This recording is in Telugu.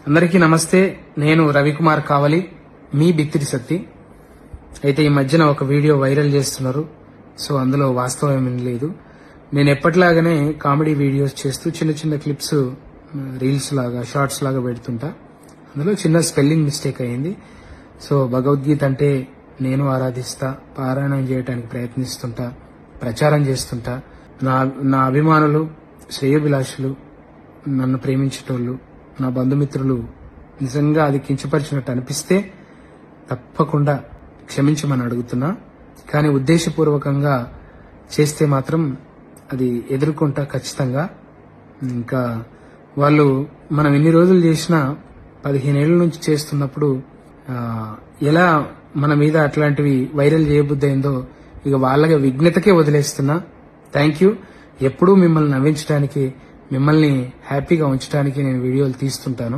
అందరికీ నమస్తే. నేను రవికుమార్ కావలి, మీ బిత్తిరి సత్తి. అయితే ఈ మధ్యన ఒక వీడియో వైరల్ చేస్తున్నారు. సో అందులో వాస్తవం ఏమీ లేదు. నేను ఎప్పటిలాగానే కామెడీ వీడియోస్ చేస్తూ చిన్న చిన్న క్లిప్స్ రీల్స్ లాగా షార్ట్స్ లాగా పెడుతుంటా. అందులో చిన్న స్పెల్లింగ్ మిస్టేక్ అయింది. సో భగవద్గీత అంటే నేను ఆరాధిస్తా, పారాయణం చేయడానికి ప్రయత్నిస్తుంటా, ప్రచారం చేస్తుంటా. నా అభిమానులు, శ్రేయోభిలాషులు, నన్ను ప్రేమించేటోళ్ళు, నా బంధుమిత్రులు నిజంగా అది కించపరిచినట్టు అనిపిస్తే తప్పకుండా క్షమించమని అడుగుతున్నా. కానీ ఉద్దేశపూర్వకంగా చేస్తే మాత్రం అది ఎదుర్కొంటా ఖచ్చితంగా. ఇంకా వాళ్ళు మనం ఎన్ని రోజులు చేసినా 15 ఏళ్ల నుంచి చేస్తున్నప్పుడు ఎలా మన మీద అట్లాంటివి వైరల్ చేయబుద్దయిందో ఇక వాళ్ళ విఘ్నతకే వదిలేస్తున్నా. Thank you. ఎప్పుడూ మిమ్మల్ని నవ్వించడానికి, మిమ్మల్ని హ్యాపీగా ఉంచడానికి నేను వీడియోలు తీస్తుంటాను.